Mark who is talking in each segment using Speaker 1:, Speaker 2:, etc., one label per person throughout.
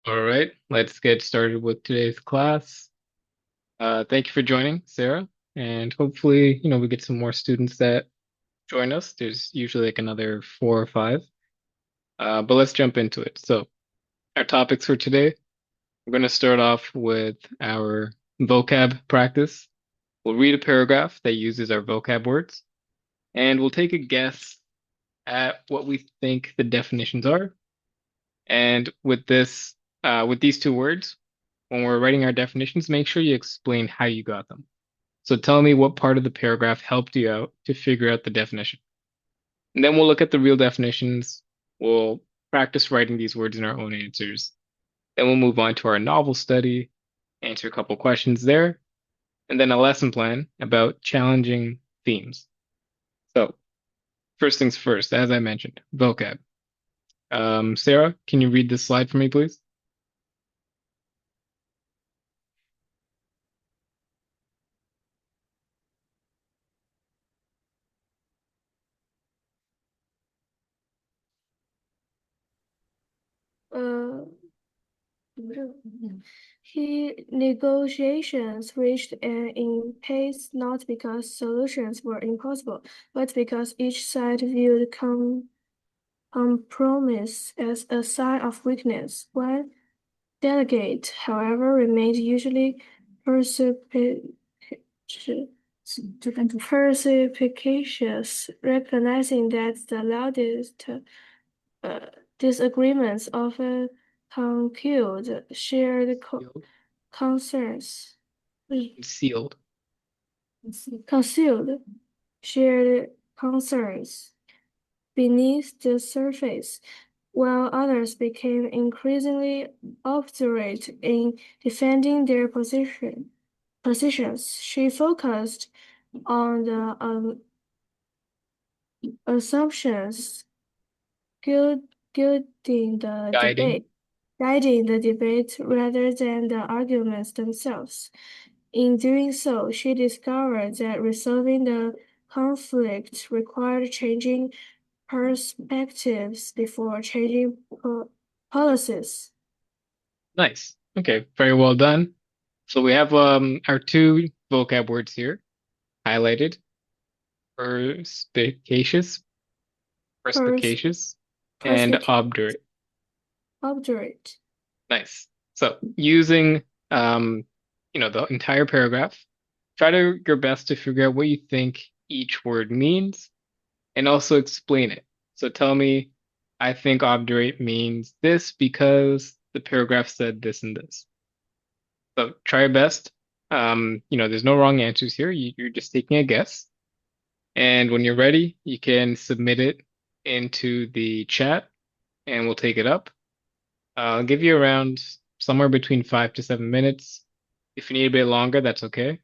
Speaker 1: All right, let's get started with today's class. Thank you for joining, Sarah, and hopefully, we get some more students that join us. There's usually like another four or five, but let's jump into it. So, our topics for today, we're going to start off with our vocab practice. We'll read a paragraph that uses our vocab words, and we'll take a guess at what we think the definitions are. And with these two words, when we're writing our definitions, make sure you explain how you got them. So tell me what part of the paragraph helped you out to figure out the definition. And then we'll look at the real definitions. We'll practice writing these words in our own answers. Then we'll move on to our novel study, answer a couple questions there, and then a lesson plan about challenging themes. So first things first, as I mentioned, vocab. Sarah, can you read this slide for me, please?
Speaker 2: Uh, he negotiations reached an impasse not because solutions were impossible, but because each side viewed compromise as a sign of weakness. One delegate, however, remained usually perspicacious, recognizing that the loudest uh, disagreements often concealed shared
Speaker 1: Sealed.
Speaker 2: concerns.
Speaker 1: Sealed.
Speaker 2: Concealed shared concerns beneath the surface, while others became increasingly obdurate in defending their positions. She focused on the assumptions guid- guiding the
Speaker 1: Guiding.
Speaker 2: debate, guiding the debate rather than the arguments themselves. In doing so, she discovered that resolving the conflict required changing perspectives before changing policies.
Speaker 1: Nice. Okay, very well done. So we have our two vocab words here highlighted. Perspicacious,
Speaker 2: Pers-
Speaker 1: perspicacious, and
Speaker 2: perspic-
Speaker 1: obdurate.
Speaker 2: obdurate.
Speaker 1: Nice. So using the entire paragraph, try to your best to figure out what you think each word means and also explain it. So tell me, I think obdurate means this because the paragraph said this and this. So try your best. There's no wrong answers here. You're just taking a guess. And when you're ready, you can submit it into the chat and we'll take it up. I'll give you around somewhere between 5 to 7 minutes. If you need a bit longer, that's okay. If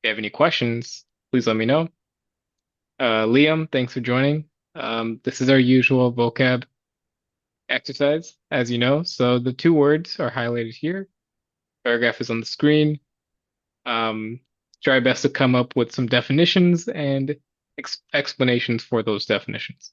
Speaker 1: you have any questions, please let me know. Liam, thanks for joining. This is our usual vocab exercise, as you know. So the two words are highlighted here. Paragraph is on the screen. Um, Try best to come up with some definitions and explanations for those definitions.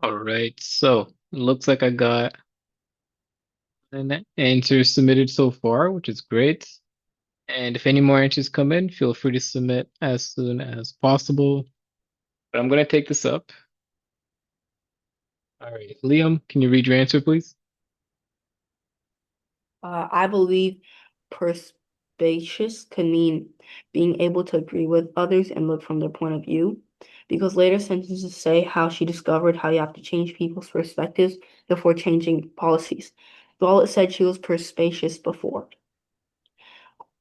Speaker 1: All right. So it looks like I got an answer submitted so far, which is great. And if any more answers come in, feel free to submit as soon as possible. But I'm going to take this up. All right. Liam, can you read your answer, please?
Speaker 3: I believe perspicacious can mean being able to agree with others and look from their point of view, because later sentences say how she discovered how you have to change people's perspectives before changing policies. Well, it said she was perspicacious before.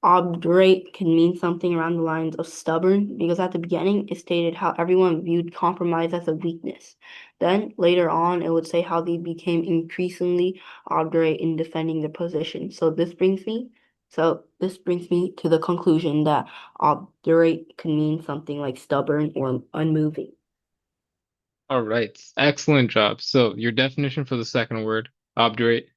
Speaker 3: Obdurate can mean something around the lines of stubborn, because at the beginning it stated how everyone viewed compromise as a weakness. Then later on it would say how they became increasingly obdurate in defending their position. So this brings me to the conclusion that obdurate can mean something like stubborn or unmoving.
Speaker 1: All right. Excellent job. So your definition for the second word, obdurate,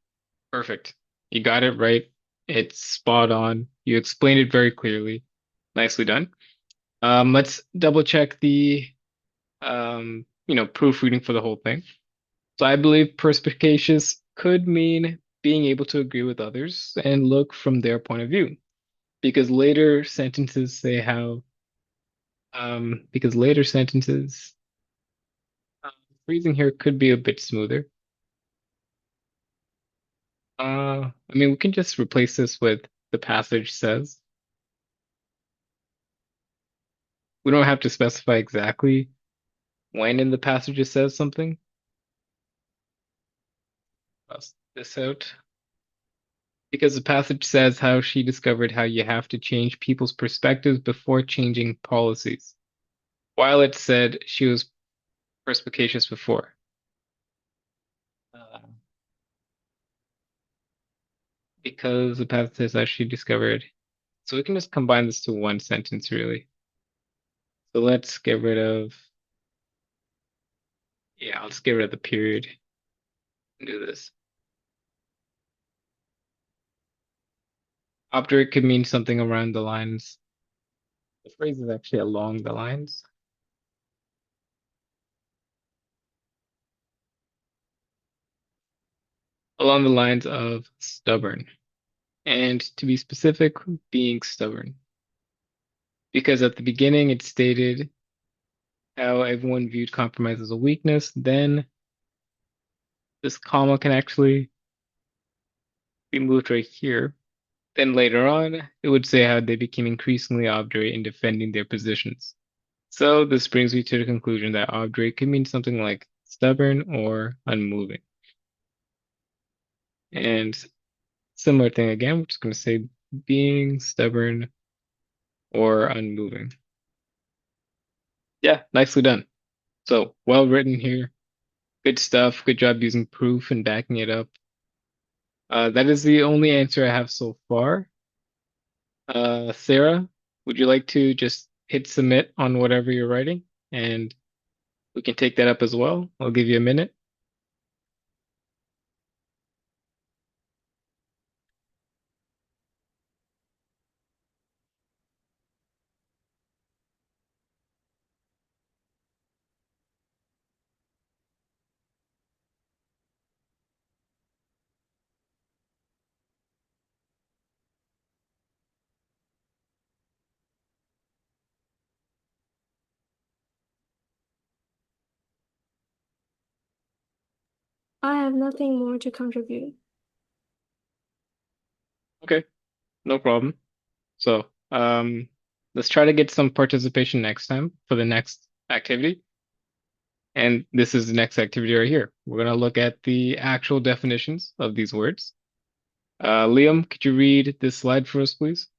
Speaker 1: perfect. You got it right. It's spot on. You explained it very clearly. Nicely done. Let's double check the proofreading for the whole thing. So I believe perspicacious could mean being able to agree with others and look from their point of view. Because later sentences say how, because later sentences, phrasing here could be a bit smoother. I mean, we can just replace this with the passage says. We don't have to specify exactly when in the passage it says something. Cross this out. Because the passage says how she discovered how you have to change people's perspectives before changing policies, while it said she was perspicacious before. Uh, because the passage says how she discovered. So we can just combine this to one sentence, really. So let's get rid of, yeah, let's get rid of the period and do this. Obdurate could mean something around the lines. The phrase is actually along the lines. Along the lines of stubborn. And to be specific, being stubborn. Because at the beginning it stated how everyone viewed compromise as a weakness, then this comma can actually be moved right here. Then later on, it would say how they became increasingly obdurate in defending their positions. So this brings me to the conclusion that obdurate could mean something like stubborn or unmoving. And similar thing again, we're just going to say being stubborn or unmoving. Yeah, nicely done. So well written here. Good stuff. Good job using proof and backing it up. That is the only answer I have so far. Sarah, would you like to just hit submit on whatever you're writing? And we can take that up as well. I'll give you a minute.
Speaker 2: I have nothing more to contribute.
Speaker 1: Okay, no problem. So, let's try to get some participation next time for the next activity. And this is the next activity right here. We're going to look at the actual definitions of these words. Liam, could you read this slide for us, please?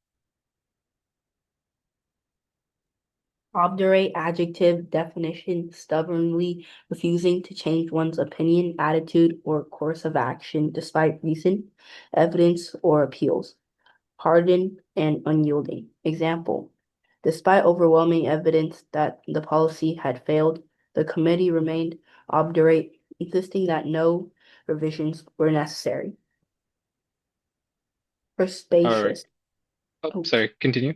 Speaker 3: Obdurate adjective definition, stubbornly refusing to change one's opinion, attitude, or course of action despite reason, evidence, or appeals. Hardened and unyielding. Example, despite overwhelming evidence that the policy had failed, the committee remained obdurate, insisting that no revisions were necessary.
Speaker 1: All right.
Speaker 3: Perspicacious.
Speaker 1: Oh,
Speaker 3: Oh,
Speaker 1: sorry, continue.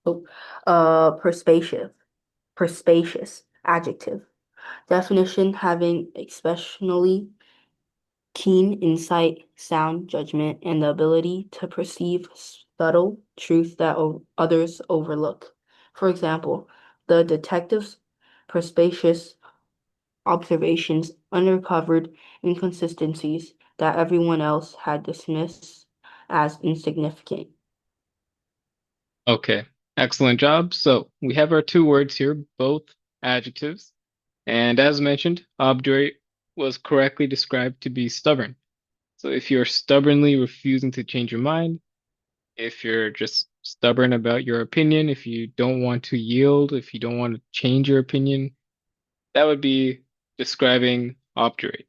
Speaker 3: oh, perspicacious. Perspicacious. Adjective. Definition: having exceptionally keen insight, sound judgment, and the ability to perceive subtle truth that others overlook. For example, the detective's perspicacious observations uncovered inconsistencies that everyone else had dismissed as insignificant.
Speaker 1: Okay, excellent job. So we have our two words here, both adjectives. And as mentioned, obdurate was correctly described to be stubborn. So if you're stubbornly refusing to change your mind, if you're just stubborn about your opinion, if you don't want to yield, if you don't want to change your opinion, that would be describing obdurate.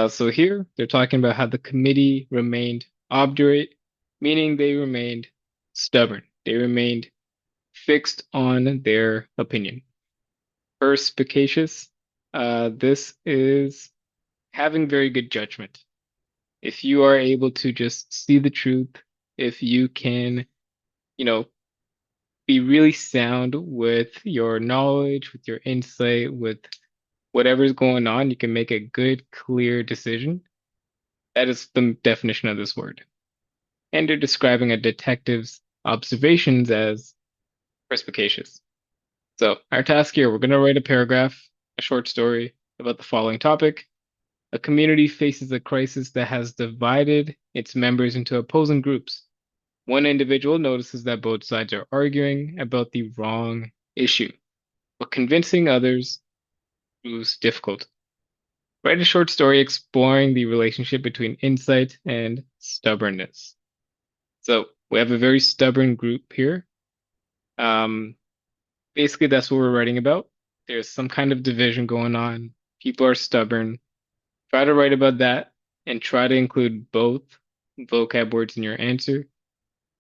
Speaker 1: So here they're talking about how the committee remained obdurate, meaning they remained stubborn. They remained fixed on their opinion. Perspicacious, this is having very good judgment. If you are able to just see the truth, if you can, you know, be really sound with your knowledge, with your insight, with whatever's going on, you can make a good, clear decision. That is the definition of this word. And they're describing a detective's observations as perspicacious. So, our task here, we're going to write a paragraph, a short story about the following topic. A community faces a crisis that has divided its members into opposing groups. One individual notices that both sides are arguing about the wrong issue, but convincing others proves difficult. Write a short story exploring the relationship between insight and stubbornness. So we have a very stubborn group here. Um, Basically, that's what we're writing about. There's some kind of division going on. People are stubborn. Try to write about that and try to include both vocab words in your answer.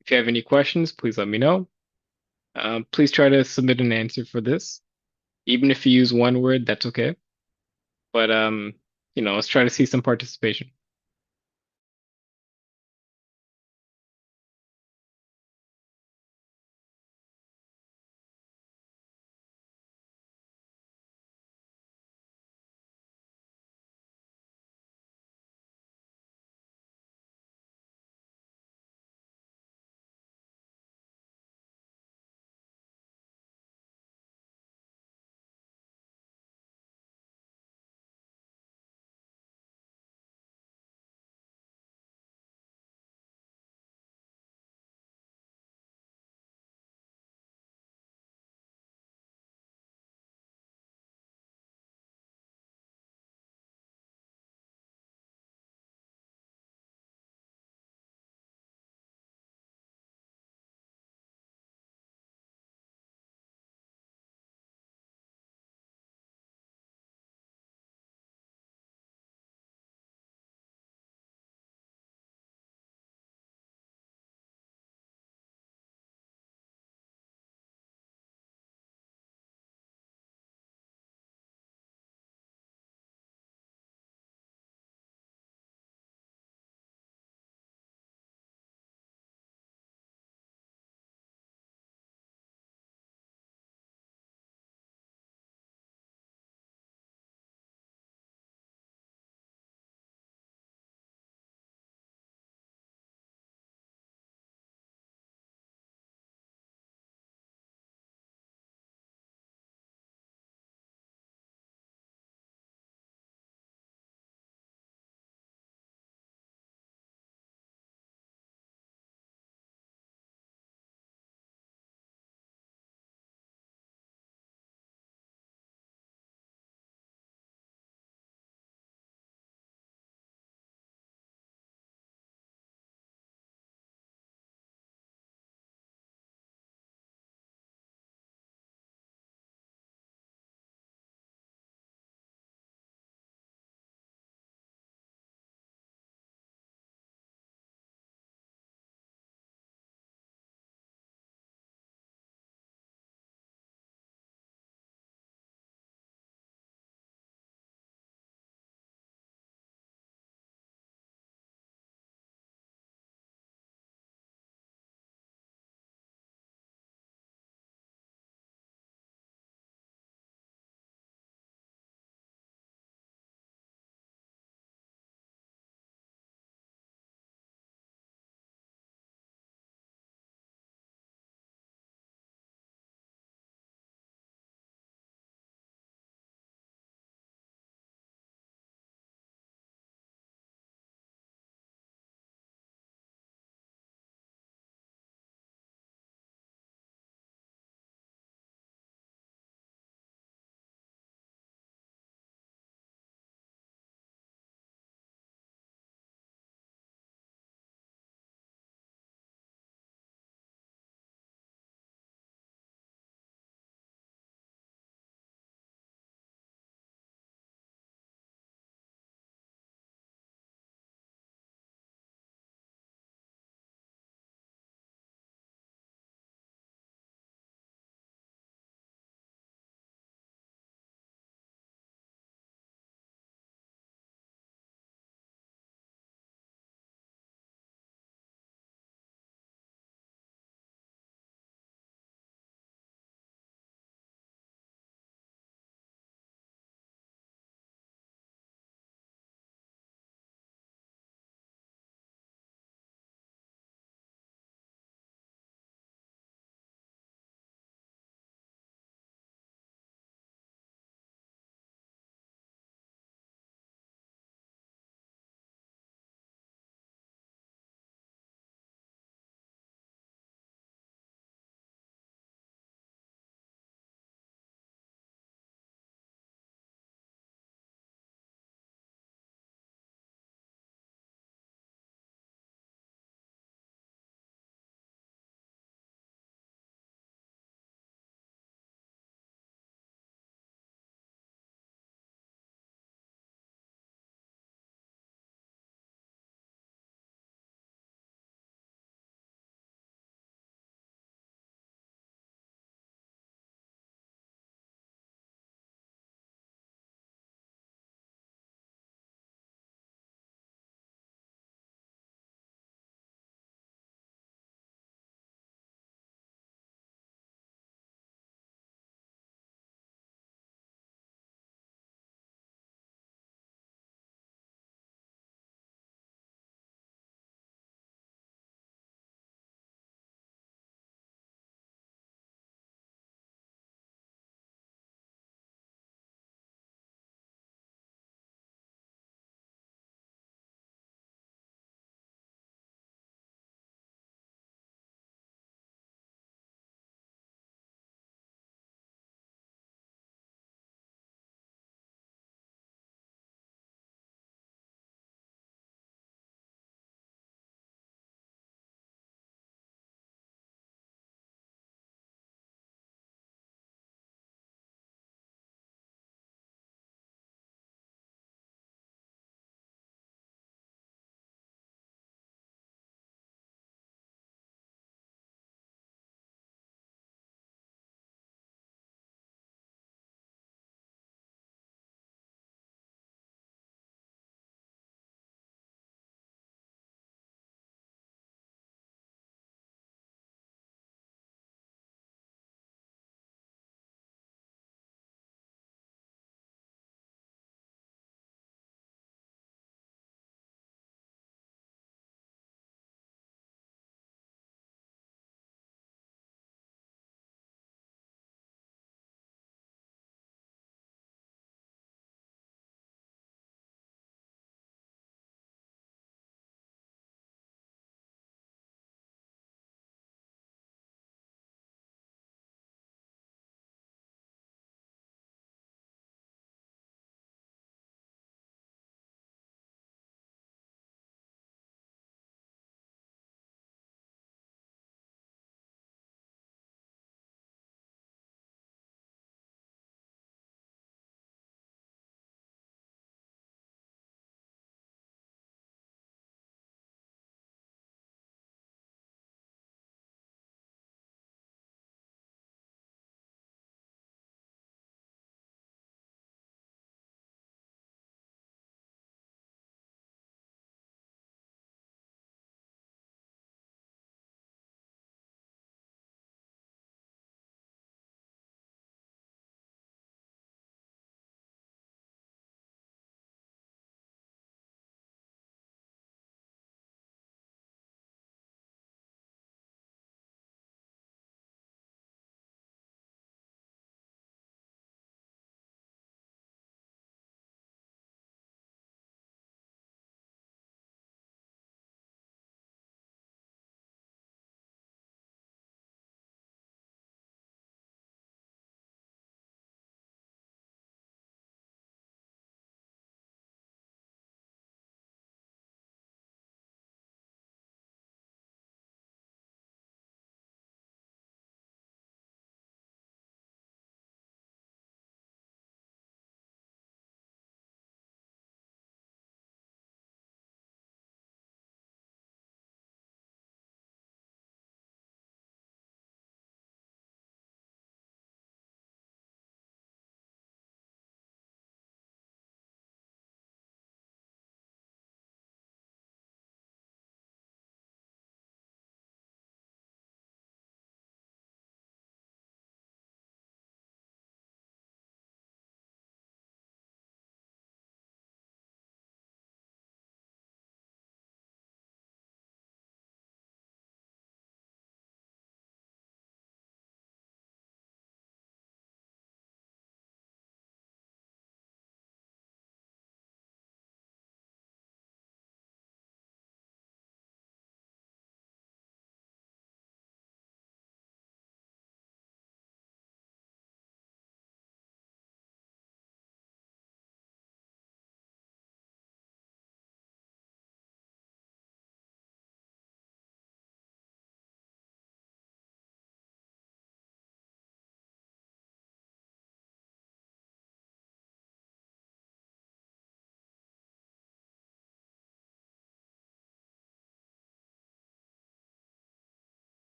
Speaker 1: If you have any questions, please let me know. Please try to submit an answer for this. Even if you use one word, that's okay. But let's try to see some participation.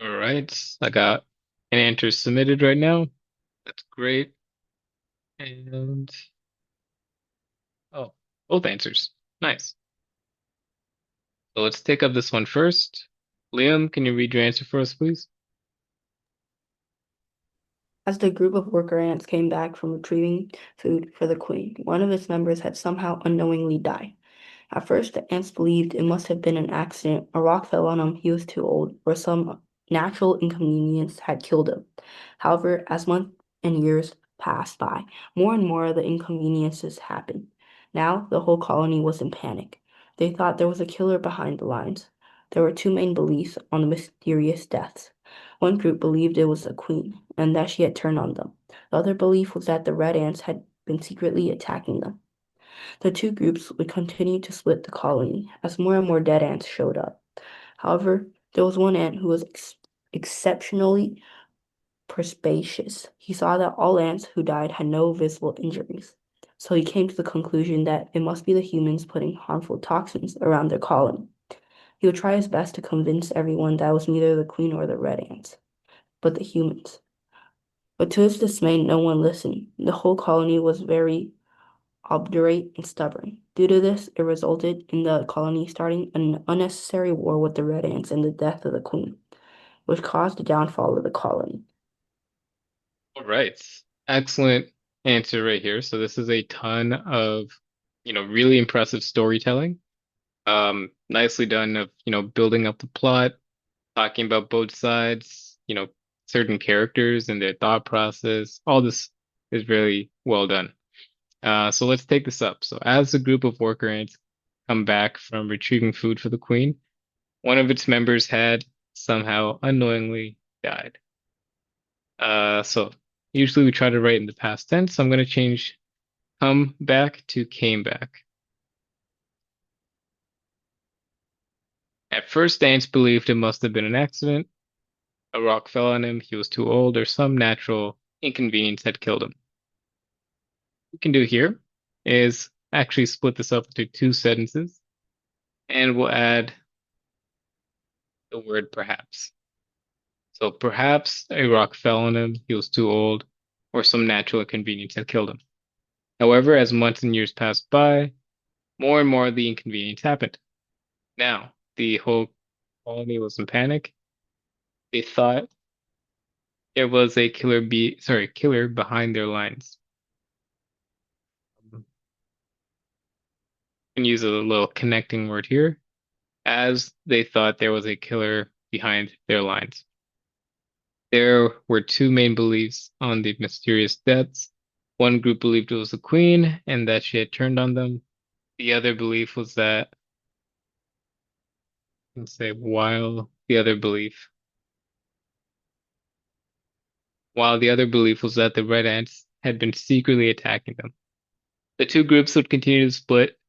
Speaker 1: All right, I got an answer submitted right now. That's great. And oh, both answers. Nice. So let's take up this one first. Liam, can you read your answer for us, please?
Speaker 3: As the group of worker ants came back from retrieving food for the queen, one of its members had somehow unknowingly died. At first, the ants believed it must have been an accident, a rock fell on him, he was too old, or some natural inconvenience had killed him. However, as months and years passed by, more and more of the inconveniences happened. Now, the whole colony was in panic. They thought there was a killer behind the lines. There were two main beliefs on the mysterious deaths. One group believed it was the queen, and that she had turned on them. The other belief was that the red ants had been secretly attacking them. The two groups would continue to split the colony as more and more dead ants showed up. However, there was one ant who was exceptionally perspicacious. He saw that all ants who died had no visible injuries. So he came to the conclusion that it must be the humans putting harmful toxins around their colony. He would try his best to convince everyone that it was neither the queen or the red ants, but the humans. But to his dismay, no one listened. The whole colony was very obdurate and stubborn. Due to this, it resulted in the colony starting an unnecessary war with the Red Ants and the death of the queen, which caused the downfall of the colony.
Speaker 1: All right. Excellent answer right here. So this is a ton of, really impressive storytelling. Nicely done of, building up the plot, talking about both sides, certain characters and their thought process. All this is really well done. So let's take this up. So as a group of worker ants come back from retrieving food for the queen, one of its members had somehow unknowingly died. So usually we try to write in the past tense. So I'm going to change come back to came back. At first, the ants believed it must have been an accident. A rock fell on him, he was too old, or some natural inconvenience had killed him. What we can do here is actually split this up into two sentences, and we'll add the word perhaps. So perhaps a rock fell on him, he was too old, or some natural inconvenience had killed him. However, as months and years passed by, more and more of the inconvenience happened. Now, the whole colony was in panic. They thought there was a killer behind their lines. You can use a little connecting word here, as they thought there was a killer behind their lines. There were two main beliefs on the mysterious deaths. One group believed it was the queen and that she had turned on them. The other belief was that, let's say, while the other belief was that the red ants had been secretly attacking them. The two groups would continue to split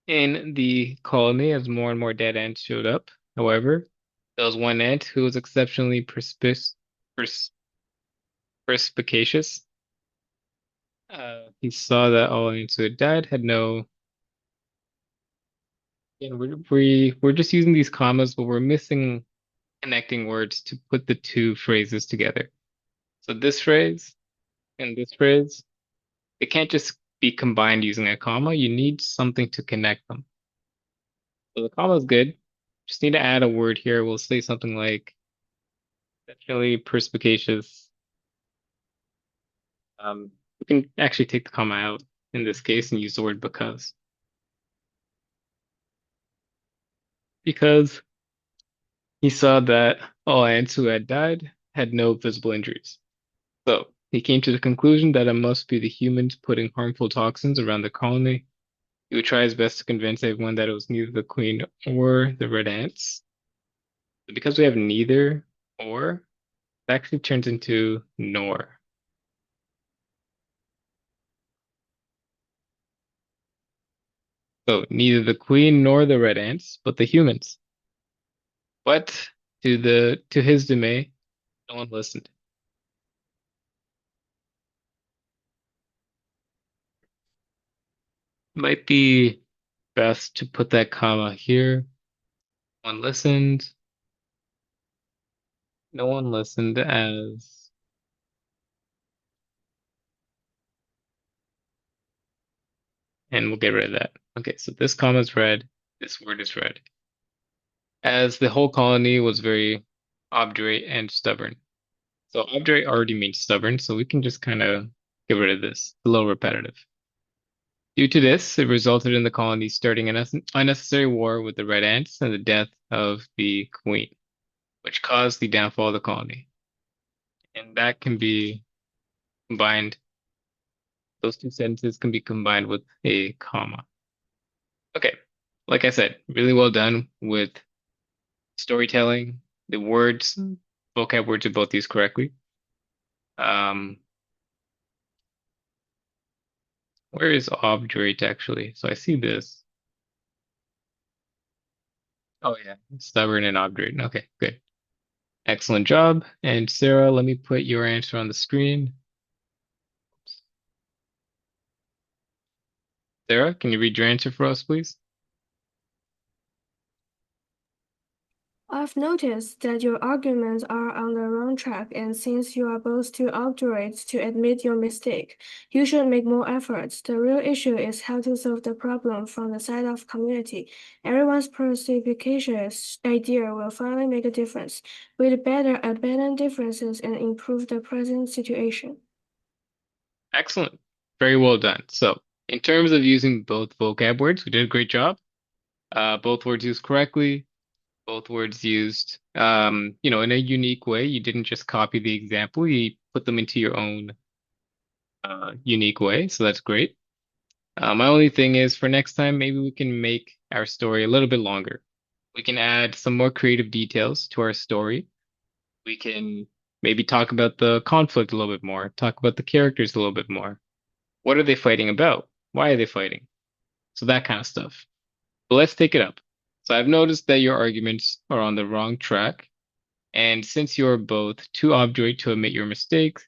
Speaker 1: in the colony as more and more dead ants showed up. However, there was one ant who was exceptionally perspicacious. He saw that all ants who had died had no. And we're just using these commas, but we're missing connecting words to put the two phrases together. So this phrase and this phrase, it can't just be combined using a comma. You need something to connect them. So the comma is good. Just need to add a word here. We'll say something like exceptionally perspicacious. We can actually take the comma out in this case and use the word because. Because he saw that all ants who had died had no visible injuries. So he came to the conclusion that it must be the humans putting harmful toxins around the colony. He would try his best to convince everyone that it was neither the queen or the red ants. But because we have neither or, it actually turns into nor. So neither the queen nor the red ants, but the humans. But to his dismay, no one listened. Might be best to put that comma here. One listened. No one listened as, and we'll get rid of that. Okay, so this comma is red, this word is red. As the whole colony was very obdurate and stubborn. So obdurate already means stubborn, so we can just kind of get rid of this. It's a little repetitive. Due to this, it resulted in the colony starting an unnecessary war with the red ants and the death of the queen, which caused the downfall of the colony. And that can be combined, those two sentences can be combined with a comma. Okay, like I said, really well done with storytelling. The words, vocab words are both used correctly. Um, where is obdurate actually? So I see this. Oh yeah, stubborn and obdurate. Okay, good. Excellent job. And Sarah, let me put your answer on the screen. Sarah, can you read your answer for us, please?
Speaker 2: I've noticed that your arguments are on the wrong track, and since you are both too obdurate to admit your mistake, you should make more efforts. The real issue is how to solve the problem from the side of community. Everyone's perspicacious idea will finally make a difference. We'd better abandon differences and improve the present situation.
Speaker 1: Excellent. Very well done. So, in terms of using both vocab words, we did a great job. Both words used correctly, both words used, in a unique way. You didn't just copy the example, you put them into your own unique way. So that's great. My only thing is for next time, maybe we can make our story a little bit longer. We can add some more creative details to our story. We can maybe talk about the conflict a little bit more, talk about the characters a little bit more. What are they fighting about? Why are they fighting? So that kind of stuff. But let's take it up. So I've noticed that your arguments are on the wrong track. And since you're both too obdurate to admit your mistakes,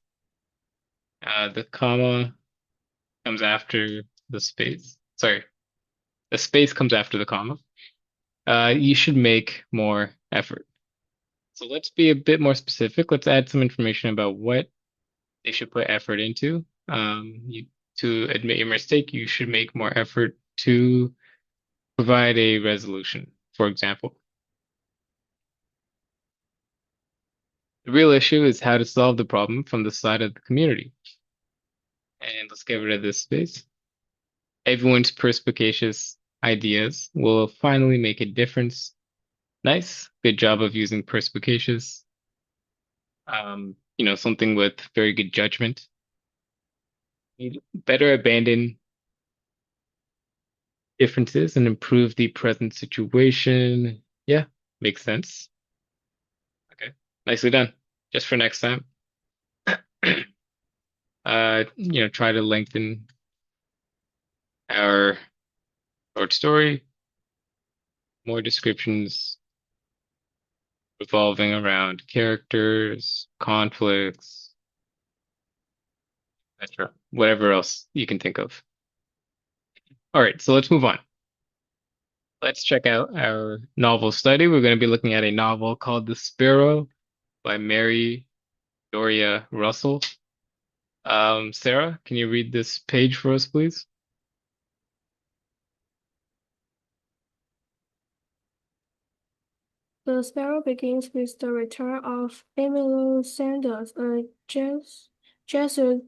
Speaker 1: the comma comes after the space. Sorry, the space comes after the comma. You should make more effort. So let's be a bit more specific. Let's add some information about what they should put effort into. To admit your mistake, you should make more effort to provide a resolution, for example. The real issue is how to solve the problem from the side of the community. And let's get rid of this space. Everyone's perspicacious ideas will finally make a difference. Nice. Good job of using perspicacious. Something with very good judgment. You'd better abandon differences and improve the present situation. Yeah, makes sense. Okay. Nicely done. Just for next time. Try to lengthen our short story, more descriptions revolving around characters, conflicts, etc. Whatever else you can think of. All right, so let's move on. Let's check out our novel study. We're going to be looking at a novel called The Sparrow by Mary Doria Russell. Sarah, can you read this page for us, please?
Speaker 2: The Sparrow begins with the return of Emilio Sanders, a Jesuit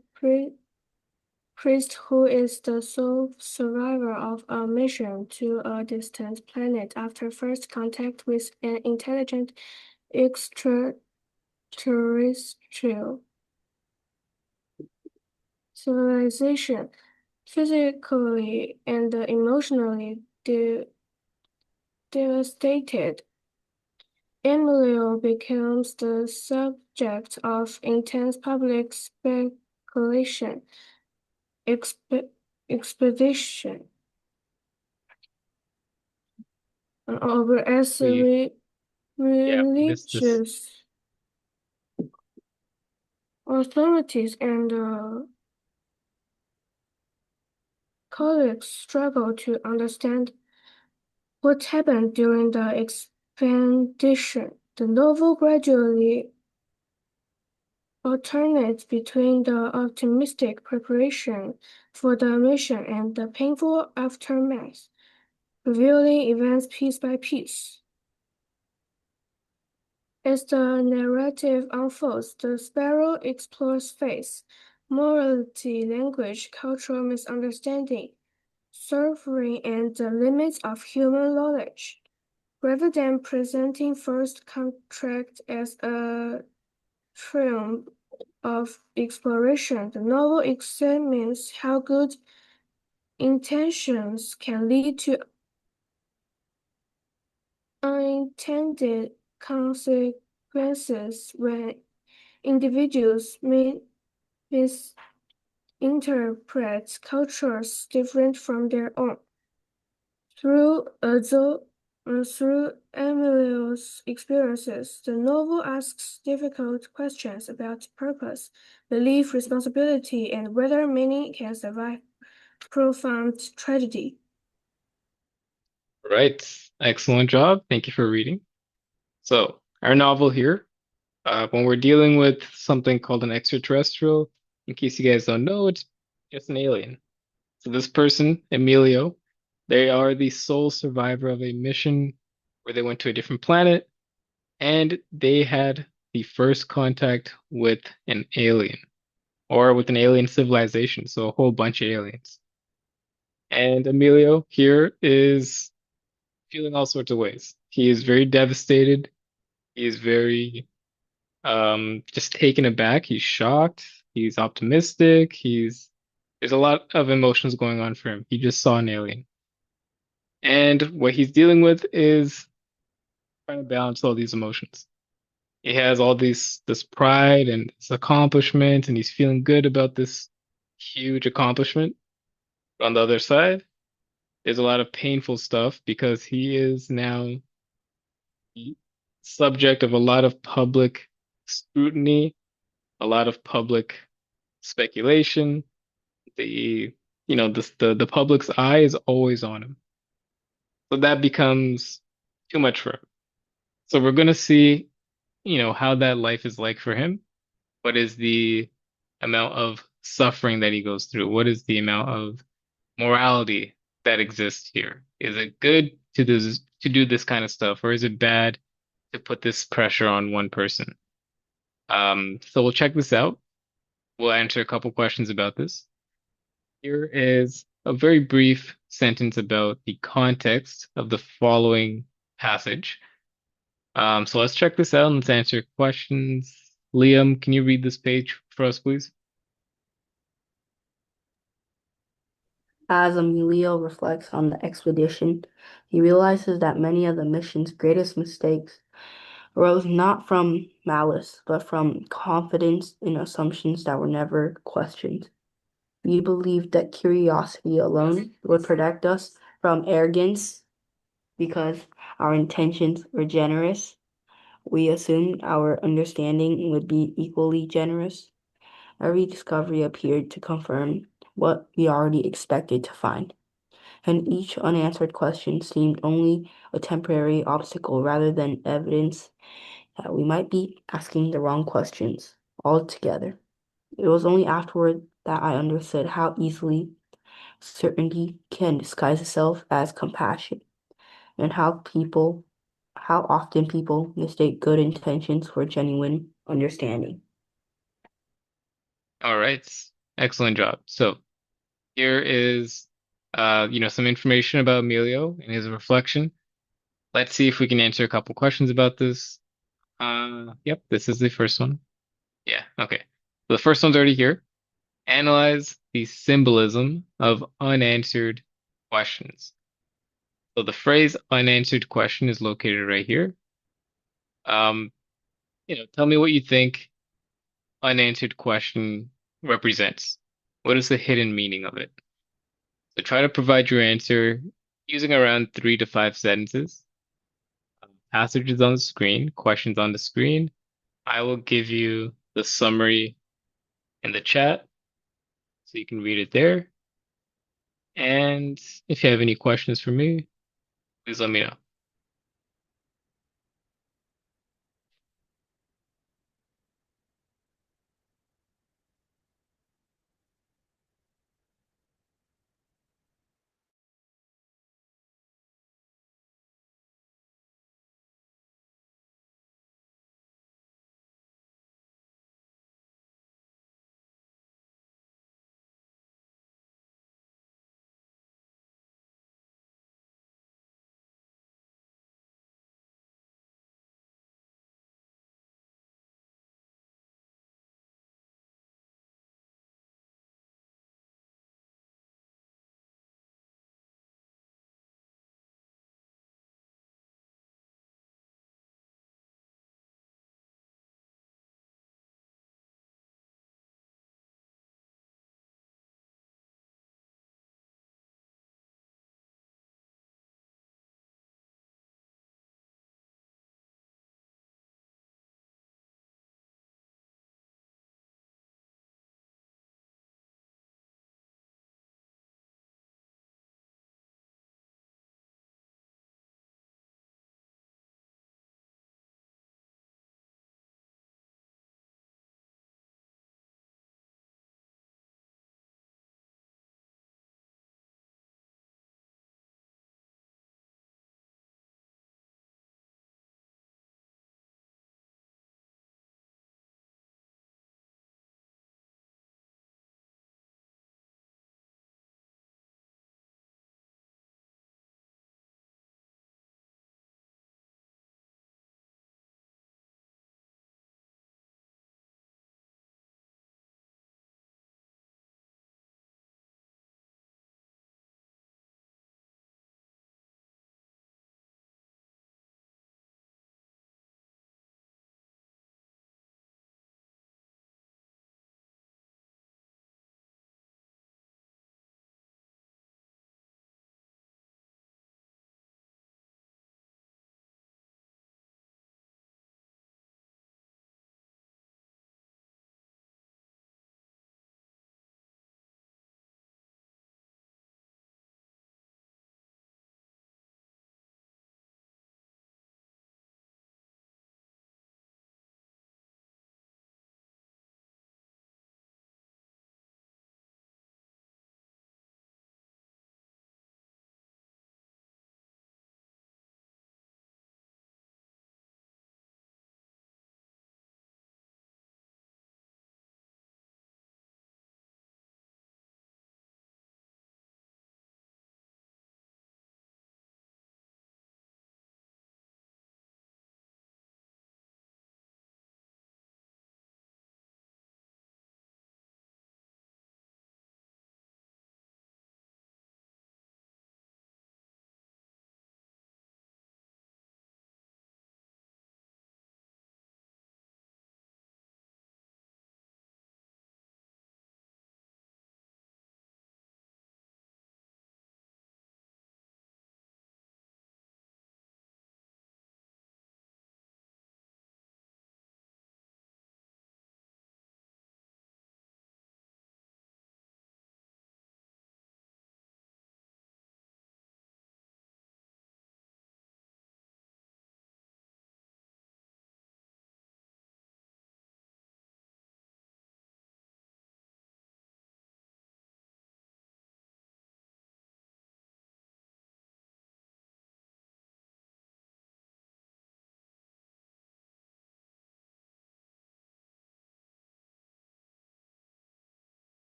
Speaker 2: priest who is the sole survivor of a mission to a distant planet after first contact with an intelligent extraterrestrial civilization. Physically and emotionally devastated, Emilio becomes the subject of intense public speculation. Expedition over as
Speaker 1: We, yeah, this,
Speaker 2: religious authorities and colleagues struggle to understand what happened during the expedition. The novel gradually alternate between the optimistic preparation for the mission and the painful aftermath, revealing events piece by piece. As the narrative unfolds, the Sparrow explores faith, morality, language, cultural misunderstanding, suffering, and the limits of human knowledge. Rather than presenting First Contract as a triumph of exploration, the novel examines how good intentions can lead to unintended consequences when individuals misinterpret cultures different from their own. Through Emilio's experiences, the novel asks difficult questions about purpose, belief, responsibility, and whether meaning can survive profound tragedy.
Speaker 1: Right. Excellent job. Thank you for reading. So, our novel here, when we're dealing with something called an extraterrestrial, in case you guys don't know, it's just an alien. So, this person, Emilio, they are the sole survivor of a mission where they went to a different planet and they had the first contact with an alien or with an alien civilization. So, a whole bunch of aliens. And Emilio here is feeling all sorts of ways. He is very devastated. He is very just taken aback. He's shocked. He's optimistic. There's a lot of emotions going on for him. He just saw an alien. And what he's dealing with is trying to balance all these emotions. He has all this pride and this accomplishment, and he's feeling good about this huge accomplishment. But on the other side, there's a lot of painful stuff because he is now the subject of a lot of public scrutiny, a lot of public speculation. The the public's eye is always on him. So that becomes too much for him. So we're gonna see, how that life is like for him. What is the amount of suffering that he goes through? What is the amount of morality that exists here? Is it good to do this kind of stuff, or is it bad to put this pressure on one person? So we'll check this out. We'll answer a couple questions about this. Here is a very brief sentence about the context of the following passage. So let's check this out and let's answer questions. Liam, can you read this page for us, please?
Speaker 3: As Emilio reflects on the expedition, he realizes that many of the mission's greatest mistakes arose not from malice, but from confidence in assumptions that were never questioned. We believed that curiosity alone would protect us from arrogance because our intentions were generous. We assumed our understanding would be equally generous. Every discovery appeared to confirm what we already expected to find, and each unanswered question seemed only a temporary obstacle rather than evidence that we might be asking the wrong questions altogether. It was only afterward that I understood how easily certainty can disguise itself as compassion, and how often people mistake good intentions for genuine understanding.
Speaker 1: All right. Excellent job. So here is some information about Emilio and his reflection. Let's see if we can answer a couple questions about this. Yep, this is the first one. Yeah, okay. So the first one's already here. Analyze the symbolism of unanswered questions. So the phrase unanswered question is located right here. Um, tell me what you think unanswered question represents. What is the hidden meaning of it? So try to provide your answer using around 3 to 5 sentences. Passages on the screen, questions on the screen. I will give you the summary in the chat so you can read it there. And if you have any questions for me, please let me know.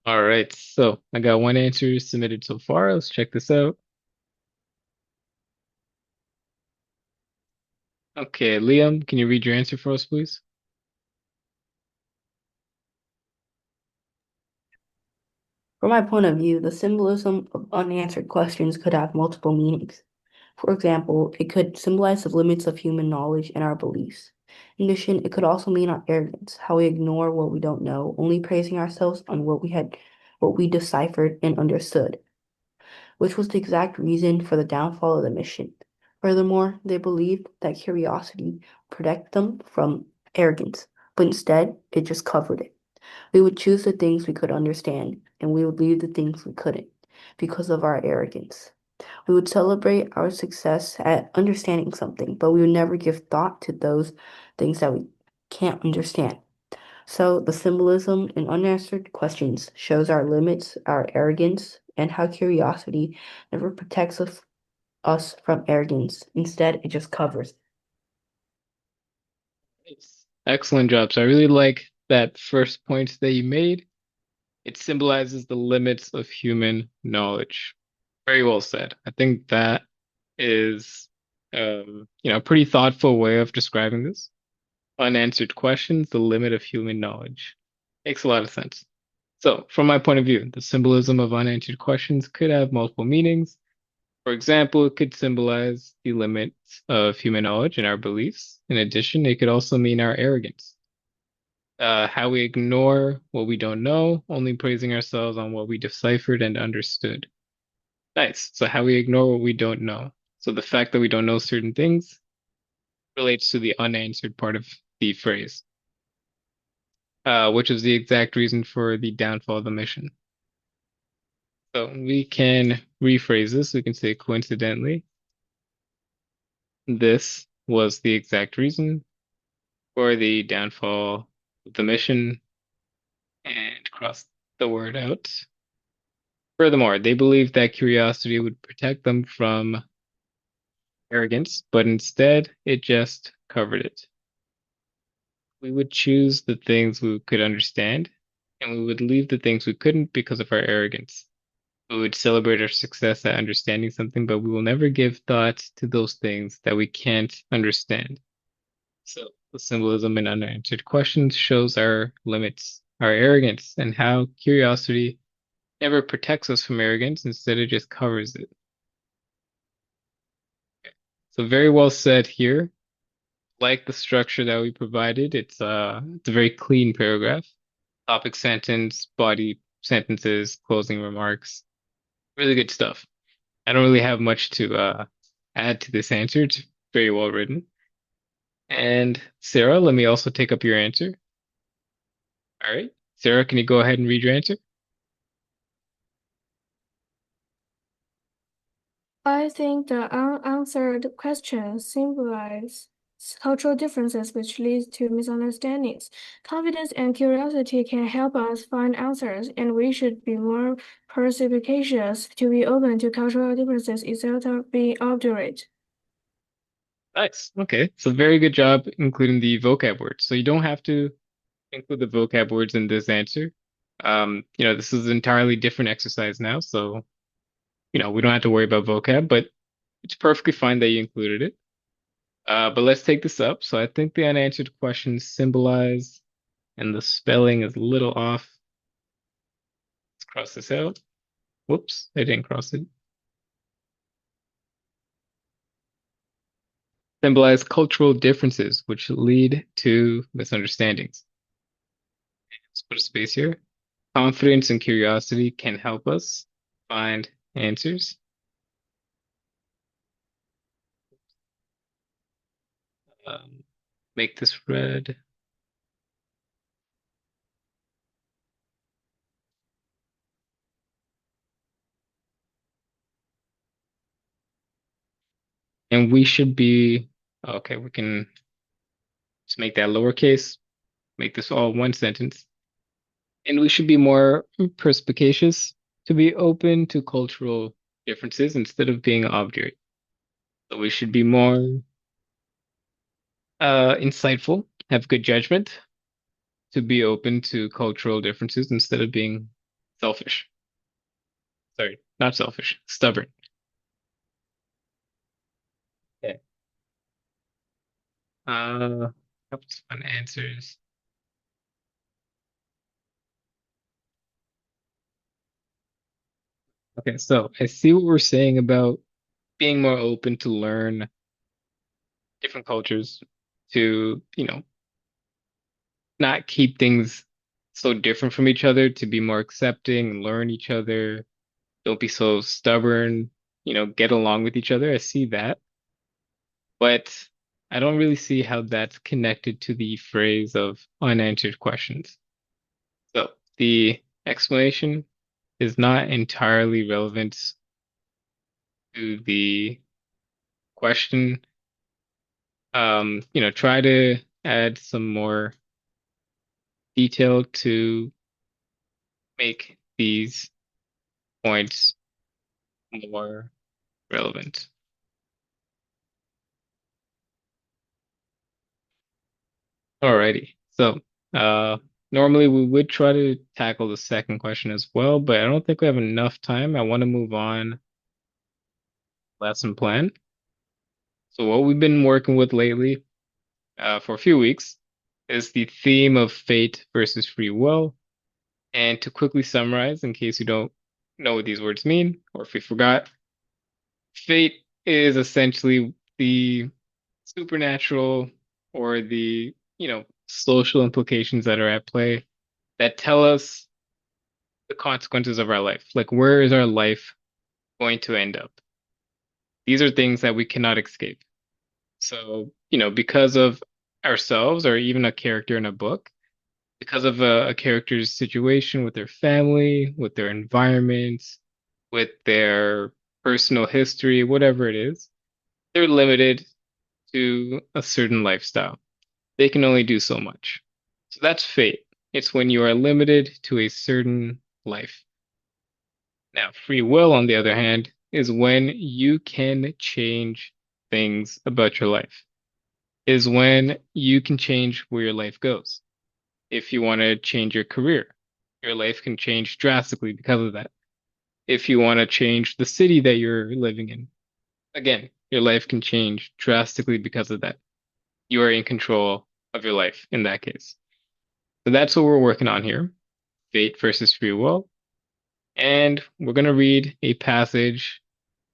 Speaker 1: All right, so I got one answer submitted so far. Let's check this out. Okay, Liam, can you read your answer for us, please?
Speaker 3: From my point of view, the symbolism of unanswered questions could have multiple meanings. For example, it could symbolize the limits of human knowledge and our beliefs. In addition, it could also mean our arrogance, how we ignore what we don't know, only praising ourselves on what we deciphered and understood, which was the exact reason for the downfall of the mission. Furthermore, they believed that curiosity protected them from arrogance, but instead, it just covered it. We would choose the things we could understand, and we would leave the things we couldn't because of our arrogance. We would celebrate our success at understanding something, but we would never give thought to those things that we can't understand. So the symbolism in unanswered questions shows our limits, our arrogance, and how curiosity never protects us from arrogance. Instead, it just covers.
Speaker 1: Nice. Excellent job. So I really like that first point that you made. It symbolizes the limits of human knowledge. Very well said. I think that is, a pretty thoughtful way of describing this. Unanswered questions, the limit of human knowledge. Makes a lot of sense. So, from my point of view, the symbolism of unanswered questions could have multiple meanings. For example, it could symbolize the limits of human knowledge and our beliefs. In addition, it could also mean our arrogance, how we ignore what we don't know, only praising ourselves on what we deciphered and understood. Nice. So, how we ignore what we don't know. So, the fact that we don't know certain things relates to the unanswered part of the phrase, which is the exact reason for the downfall of the mission. So, we can rephrase this. We can say, coincidentally, this was the exact reason for the downfall of the mission, and cross the word out. Furthermore, they believed that curiosity would protect them from arrogance, but instead it just covered it. We would choose the things we could understand, and we would leave the things we couldn't because of our arrogance. We would celebrate our success at understanding something, but we will never give thought to those things that we can't understand. So the symbolism in unanswered questions shows our limits, our arrogance, and how curiosity never protects us from arrogance. Instead, it just covers it. So very well said here. Like the structure that we provided, it's a very clean paragraph. Topic sentence, body sentences, closing remarks. Really good stuff. I don't really have much to add to this answer. It's very well written. And Sarah, let me also take up your answer. All right. Sarah, can you go ahead and read your answer?
Speaker 2: I think the unanswered questions symbolize cultural differences which lead to misunderstandings. Confidence and curiosity can help us find answers, and we should be more perspicacious to be open to cultural differences instead of being obdurate.
Speaker 1: Nice. Okay. So very good job including the vocab words. So you don't have to include the vocab words in this answer. This is an entirely different exercise now, so we don't have to worry about vocab, but it's perfectly fine that you included it. But let's take this up. So I think the unanswered questions symbolize, and the spelling is a little off. Let's cross this out. Whoops, I didn't cross it. Symbolize cultural differences which lead to misunderstandings. Let's put a space here. Confidence and curiosity can help us find answers. Um, make this red. And we should be, okay, we can just make that lowercase, make this all one sentence. And we should be more perspicacious to be open to cultural differences instead of being obdurate. So we should be more insightful, have good judgment to be open to cultural differences instead of being Selfish. Sorry, not selfish. Stubborn. Okay. Couple fun answers. Okay, so I see what we're saying about being more open to learn different cultures, to, not keep things so different from each other, to be more accepting, learn each other, don't be so stubborn, get along with each other. I see that, but I don't really see how that's connected to the phrase of unanswered questions. So the explanation is not entirely relevant to the question. Try to add some more detail to make these points more relevant. Alrighty. So, normally we would try to tackle the second question as well, but I don't think we have enough time. I want to move on lesson plan. So what we've been working with lately, for a few weeks is the theme of fate versus free will. And to quickly summarize, in case you don't know what these words mean, or if you forgot, fate is essentially the supernatural or the, social implications that are at play that tell us the consequences of our life. Like, where is our life going to end up? These are things that we cannot escape. So, because of ourselves or even a character in a book, because of a character's situation with their family, with their environment, with their personal history, whatever it is, they're limited to a certain lifestyle. They can only do so much. So that's fate. It's when you are limited to a certain life. Now, free will, on the other hand, is when you can change things about your life, is when you can change where your life goes. If you want to change your career, your life can change drastically because of that. If you want to change the city that you're living in, again, your life can change drastically because of that. You are in control of your life in that case. So that's what we're working on here, fate versus free will. And we're going to read a passage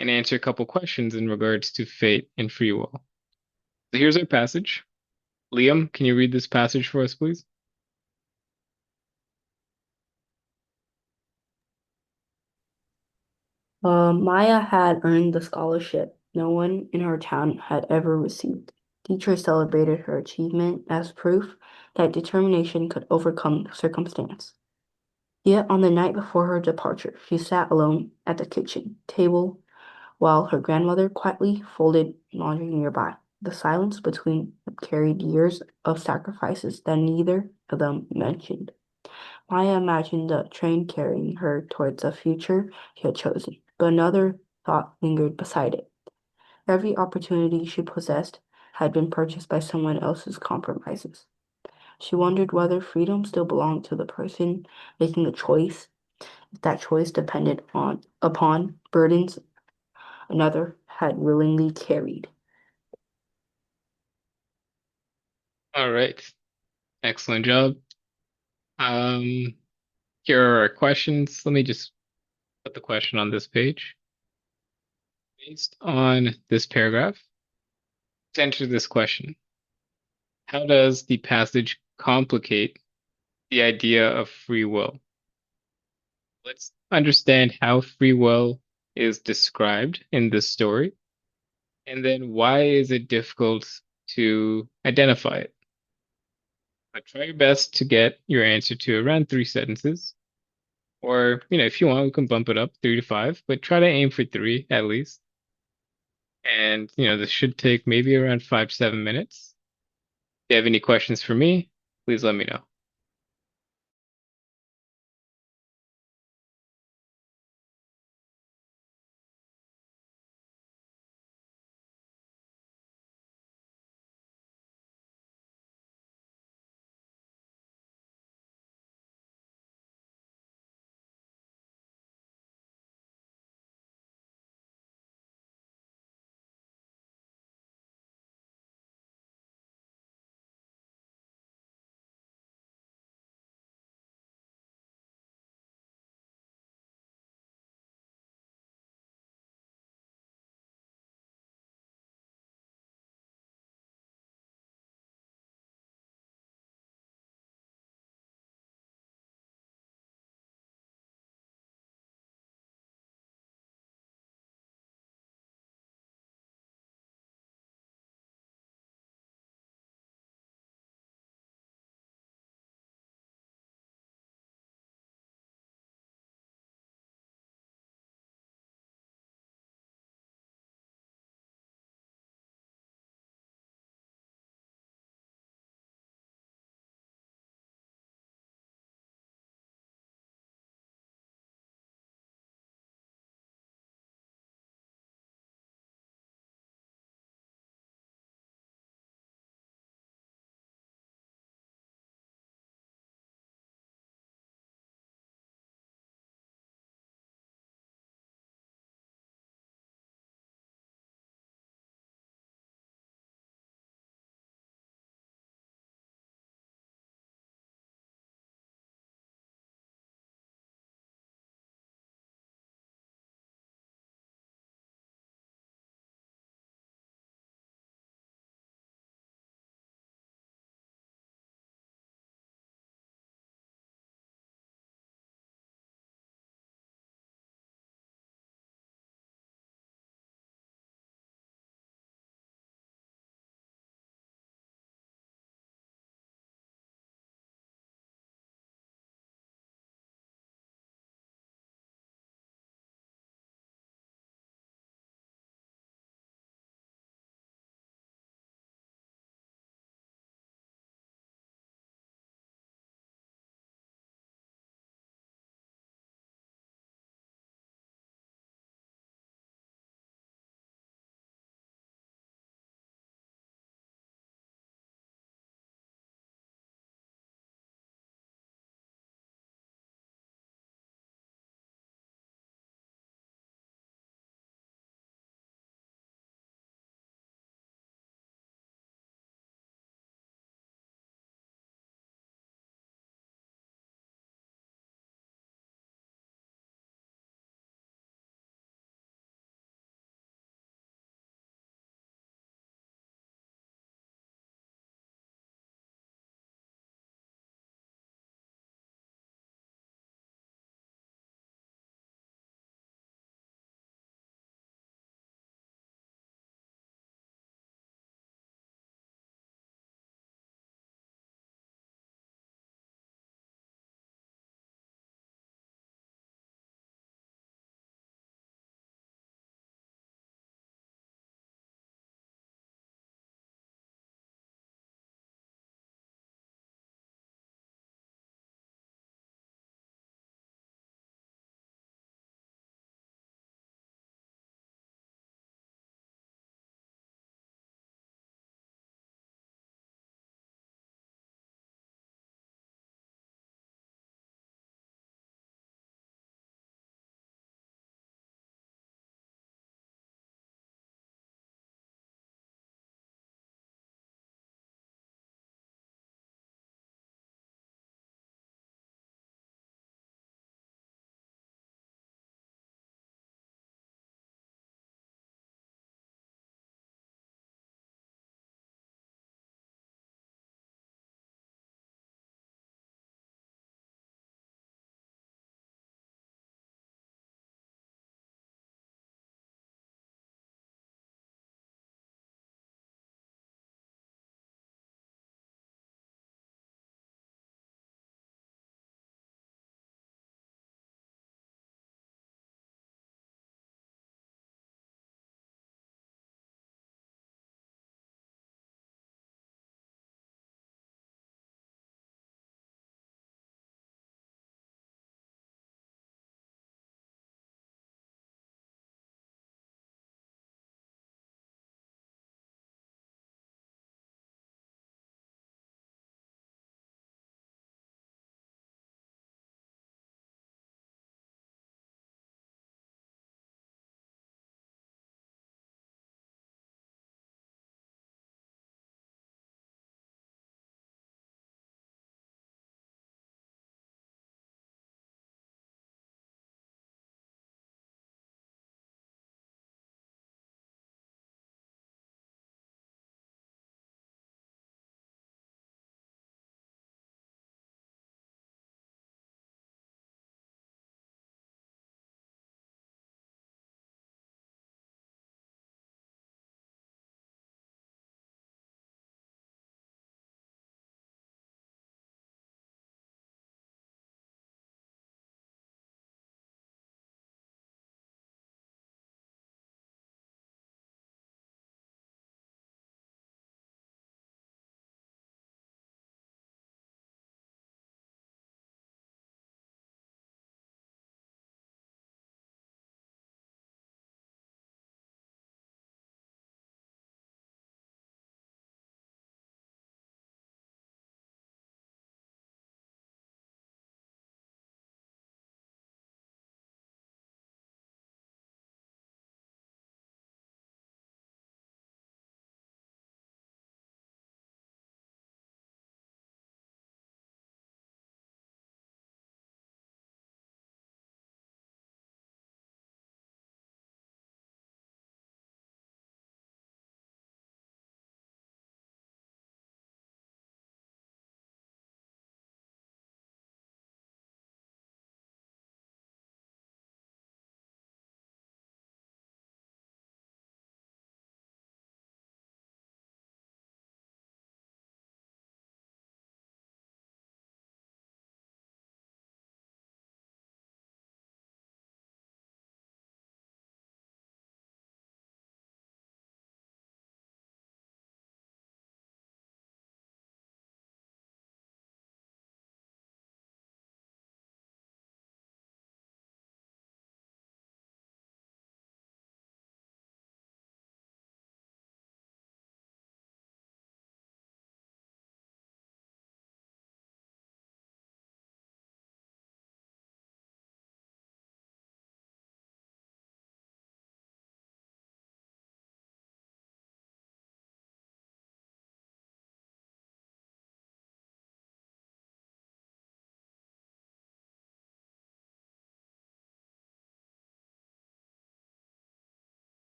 Speaker 1: and answer a couple questions in regards to fate and free will. So here's our passage. Liam, can you read this passage for us, please?
Speaker 3: Maya had earned the scholarship no one in her town had ever received. Teachers celebrated her achievement as proof that determination could overcome circumstance. Yet on the night before her departure, she sat alone at the kitchen table while her grandmother quietly folded laundry nearby. The silence between them carried years of sacrifices that neither of them mentioned. Maya imagined the train carrying her towards a future she had chosen, but another thought lingered beside it. Every opportunity she possessed had been purchased by someone else's compromises. She wondered whether freedom still belonged to the person making the choice, if that choice depended upon burdens another had willingly carried.
Speaker 1: All right. Excellent job. Um, Here are our questions. Let me just put the question on this page. Based on this paragraph, let's answer this question. How does the passage complicate the idea of free will? Let's understand how free will is described in this story, and then why is it difficult to identify it? But try your best to get your answer to around 3 sentences. Or, if you want, we can bump it up 3 to 5, but try to aim for three at least. And, this should take maybe around 5 to 7 minutes. If you have any questions for me, please let me know.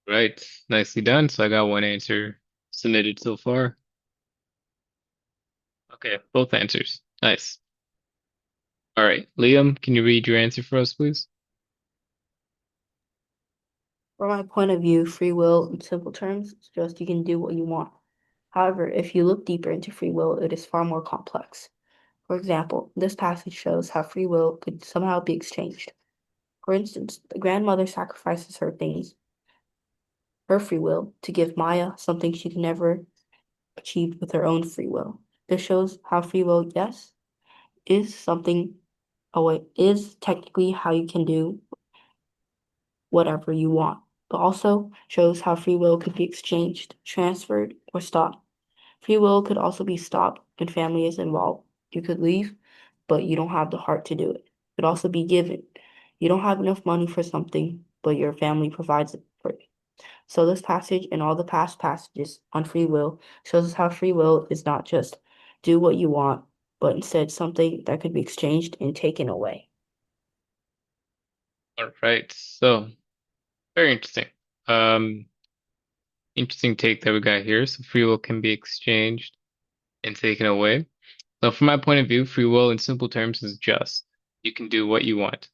Speaker 1: Right. Nicely done. So I got one answer submitted so far. Okay, both answers. Nice. All right. Liam, can you read your answer for us, please?
Speaker 3: From my point of view, free will, in simple terms, is just you can do what you want. However, if you look deeper into free will, it is far more complex. For example, this passage shows how free will could somehow be exchanged. For instance, the grandmother sacrifices her things, her free will, to give Maya something she could never achieve with her own free will. This shows how free will, yes, is something, oh wait, is technically how you can do whatever you want, but also shows how free will could be exchanged, transferred, or stopped. Free will could also be stopped when family is involved. You could leave, but you don't have the heart to do it. It could also be given. You don't have enough money for something, but your family provides it for you. So this passage and all the past passages on free will shows us how free will is not just do what you want, but instead something that could be exchanged and taken away.
Speaker 1: All right. So very interesting. Um, Interesting take that we got here. So free will can be exchanged and taken away. So from my point of view, free will in simple terms is just. You can do what you want.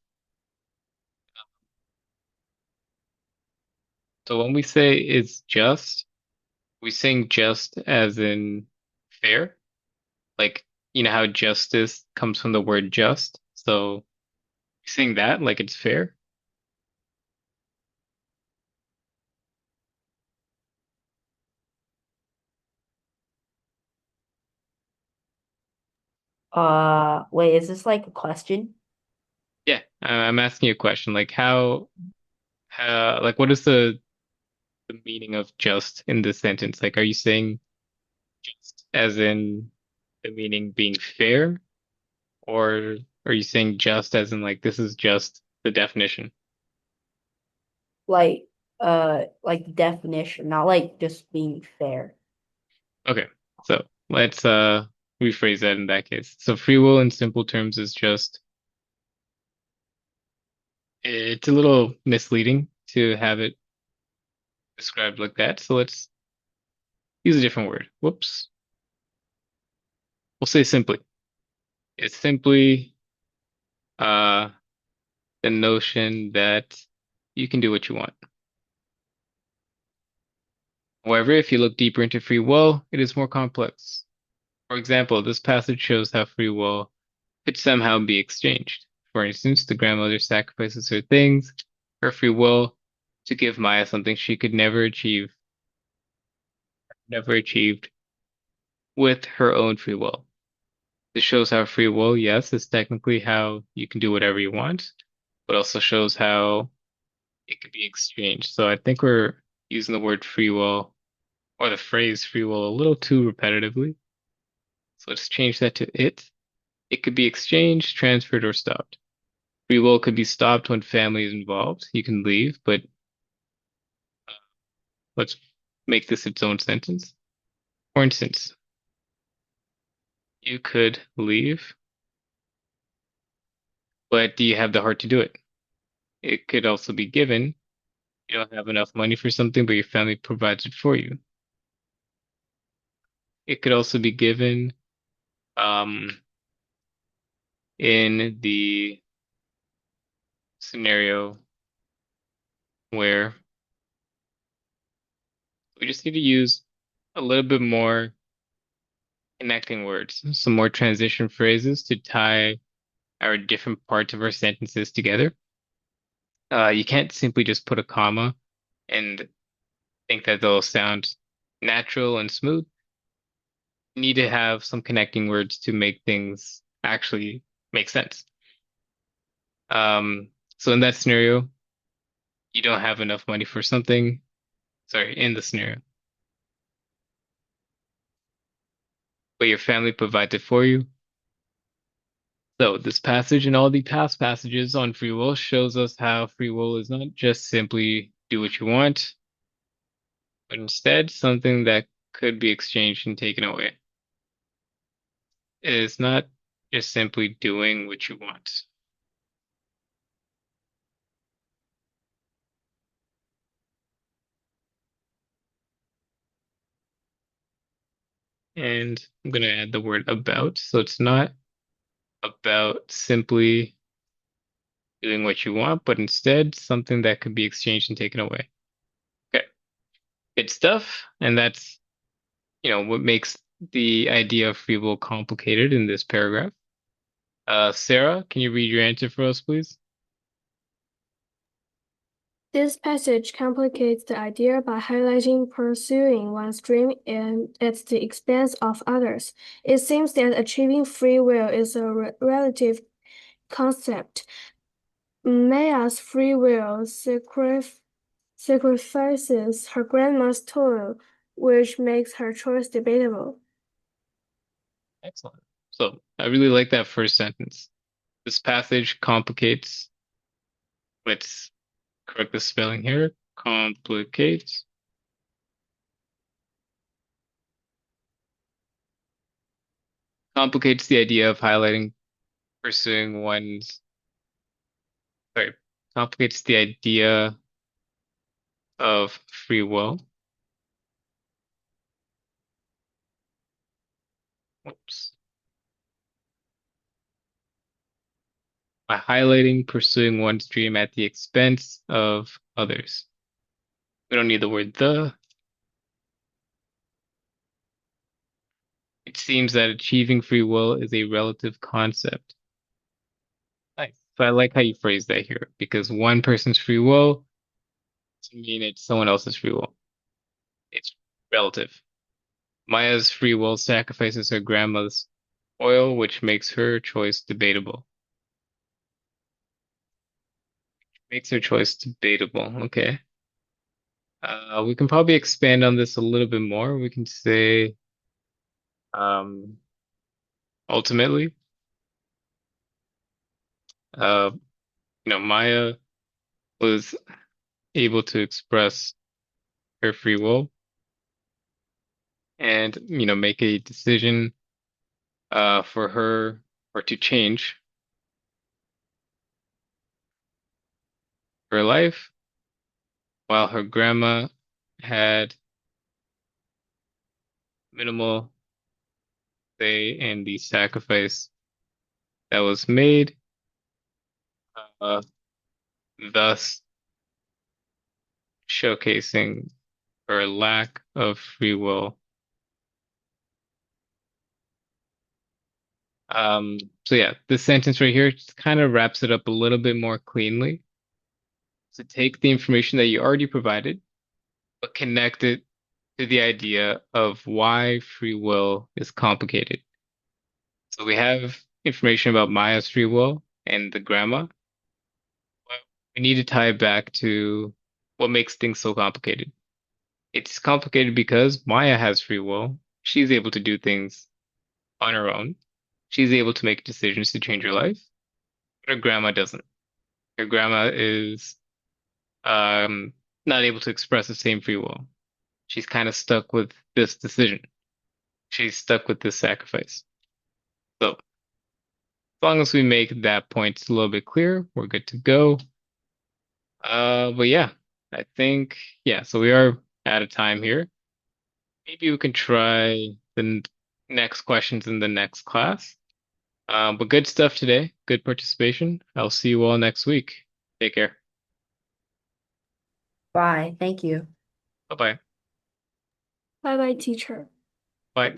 Speaker 1: So when we say it's just, we saying just as in fair. Like, you know how justice comes from the word just. So saying that like it's fair.
Speaker 3: Wait, is this like a question?
Speaker 1: Yeah, I'm asking you a question. Like like what is the meaning of just in this sentence? Like, are you saying just as in the meaning being fair, or are you saying just as in like this is just the definition?
Speaker 3: Like definition, not like just being fair.
Speaker 1: Okay, so let's rephrase that in that case. So free will in simple terms is just it's a little misleading to have it described like that. So let's use a different word. Whoops. We'll say simply. It's simply uh the notion that you can do what you want. However, if you look deeper into free will, it is more complex. For example, this passage shows how free will could somehow be exchanged. For instance, the grandmother sacrifices her things, her free will, to give Maya something she could never achieved with her own free will. This shows how free will, yes, is technically how you can do whatever you want, but also shows how it could be exchanged. So I think we're using the word free will or the phrase free will a little too repetitively. So let's change that to it. It could be exchanged, transferred, or stopped. Free will could be stopped when family is involved. You can leave, but let's make this its own sentence. For instance, you could leave, but do you have the heart to do it? It could also be given. You don't have enough money for something, but your family provides it for you. It could also be given um, in the scenario where we just need to use a little bit more connecting words, some more transition phrases to tie our different parts of our sentences together. You can't simply just put a comma and think that they'll sound natural and smooth. You need to have some connecting words to make things actually make sense. So in that scenario, you don't have enough money for something. Sorry, in the scenario, but your family provides it for you. So this passage and all the past passages on free will shows us how free will is not just simply do what you want, but instead something that could be exchanged and taken away. It is not just simply doing what you want. And I'm going to add the word about. So it's not about simply doing what you want, but instead something that could be exchanged and taken away. Okay, good stuff. And that's, what makes the idea of free will complicated in this paragraph. Sarah, can you read your answer for us, please?
Speaker 2: This passage complicates the idea by highlighting pursuing one's dream and at the expense of others. It seems that achieving free will is a relative concept. Maya's free will sacrifices her grandma's toil, which makes her choice debatable.
Speaker 1: Excellent. So I really like that first sentence. This passage complicates, let's correct the spelling here, complicates the idea of highlighting pursuing one's, sorry, complicates the idea of free will. Whoops. By highlighting pursuing one's dream at the expense of others. We don't need the word the. It seems that achieving free will is a relative concept. Nice. So I like how you phrase that here, because one person's free will doesn't mean it's someone else's free will. It's relative. Maya's free will sacrifices her grandma's oil, which makes her choice debatable. Makes her choice debatable. Okay. We can probably expand on this a little bit more. We can say, um, ultimately, uh, Maya was able to express her free will and, make a decision, for her or to change her life while her grandma had minimal say in the sacrifice that was made, uh, thus showcasing her lack of free will. So yeah, this sentence right here just kind of wraps it up a little bit more cleanly. So take the information that you already provided, but connect it to the idea of why free will is complicated. So we have information about Maya's free will and the grandma. But we need to tie it back to what makes things so complicated. It's complicated because Maya has free will. She's able to do things on her own. She's able to make decisions to change her life, but her grandma doesn't. Her grandma is um not able to express the same free will. She's kind of stuck with this decision. She's stuck with this sacrifice. So as long as we make that point a little bit clear, we're good to go. But yeah, I think, yeah, so we are out of time here. Maybe we can try the next questions in the next class. But good stuff today. Good participation. I'll see you all next week. Take care.
Speaker 3: Bye. Thank you.
Speaker 1: Bye-bye.
Speaker 2: Bye bye, teacher.
Speaker 1: Bye.